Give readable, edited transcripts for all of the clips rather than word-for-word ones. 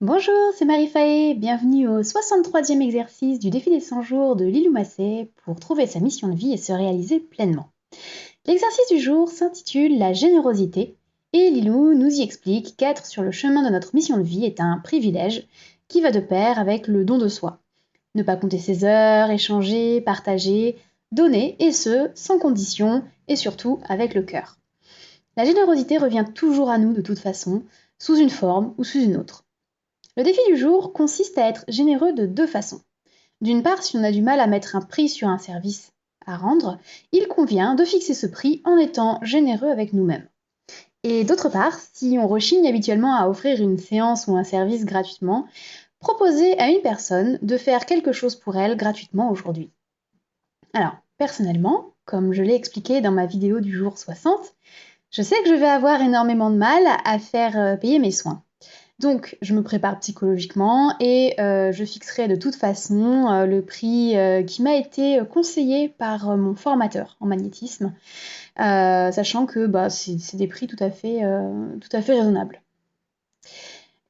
Bonjour, c'est Marie Faé, bienvenue au 63e exercice du défi des 100 jours de Lilou Massé pour trouver sa mission de vie et se réaliser pleinement. L'exercice du jour s'intitule La générosité et Lilou nous y explique qu'être sur le chemin de notre mission de vie est un privilège qui va de pair avec le don de soi. Ne pas compter ses heures, échanger, partager, donner et ce, sans condition et surtout avec le cœur. La générosité revient toujours à nous de toute façon, sous une forme ou sous une autre. Le défi du jour consiste à être généreux de deux façons. D'une part, si on a du mal à mettre un prix sur un service à rendre, il convient de fixer ce prix en étant généreux avec nous-mêmes. Et d'autre part, si on rechigne habituellement à offrir une séance ou un service gratuitement, proposer à une personne de faire quelque chose pour elle gratuitement aujourd'hui. Alors, personnellement, comme je l'ai expliqué dans ma vidéo du jour 60, je sais que je vais avoir énormément de mal à faire payer mes soins. Donc, je me prépare psychologiquement et je fixerai de toute façon le prix qui m'a été conseillé par mon formateur en magnétisme, sachant que c'est des prix tout à fait raisonnables.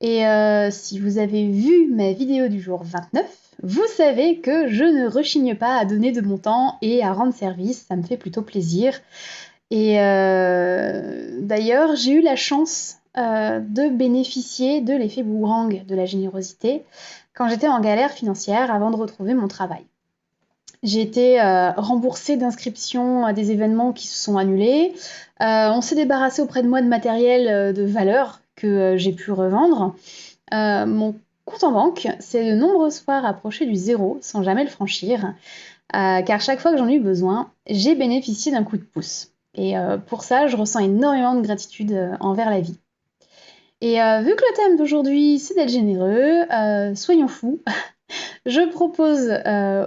Et si vous avez vu ma vidéo du jour 29, vous savez que je ne rechigne pas à donner de mon temps et à rendre service, ça me fait plutôt plaisir. Et d'ailleurs, j'ai eu la chance de bénéficier de l'effet boomerang de la générosité quand j'étais en galère financière avant de retrouver mon travail. J'ai été remboursée d'inscriptions à des événements qui se sont annulés. On s'est débarrassé auprès de moi de matériel de valeur que j'ai pu revendre. Mon compte en banque s'est de nombreuses fois rapproché du zéro sans jamais le franchir, car chaque fois que j'en ai eu besoin, j'ai bénéficié d'un coup de pouce. Et pour ça, je ressens énormément de gratitude envers la vie. Et vu que le thème d'aujourd'hui, c'est d'être généreux, soyons fous. Je propose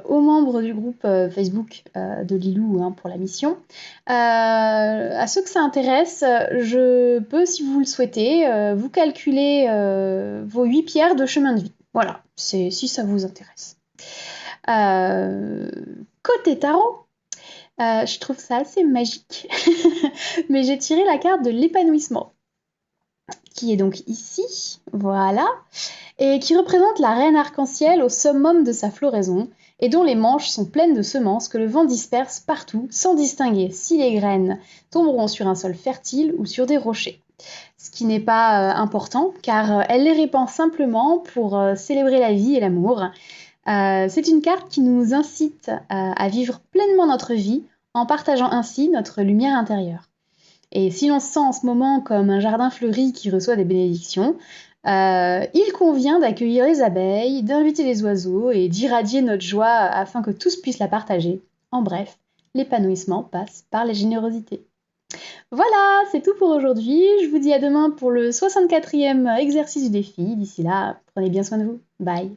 aux membres du groupe Facebook de Lilou pour la mission, à ceux que ça intéresse, je peux, si vous le souhaitez, vous calculer vos 8 pierres de chemin de vie. Voilà, c'est si ça vous intéresse. Euh, Côté tarot, je trouve ça assez magique, mais j'ai tiré la carte de l'épanouissement, qui est donc ici, voilà, et qui représente la reine arc-en-ciel au summum de sa floraison, et dont les manches sont pleines de semences que le vent disperse partout, sans distinguer si les graines tomberont sur un sol fertile ou sur des rochers. Ce qui n'est pas important, car elle les répand simplement pour célébrer la vie et l'amour. C'est une carte qui nous incite à vivre pleinement notre vie en partageant ainsi notre lumière intérieure. Et si l'on se sent en ce moment comme un jardin fleuri qui reçoit des bénédictions, il convient d'accueillir les abeilles, d'inviter les oiseaux et d'irradier notre joie afin que tous puissent la partager. En bref, l'épanouissement passe par la générosité. Voilà, c'est tout pour aujourd'hui. Je vous dis à demain pour le 64e exercice du défi. D'ici là, prenez bien soin de vous. Bye.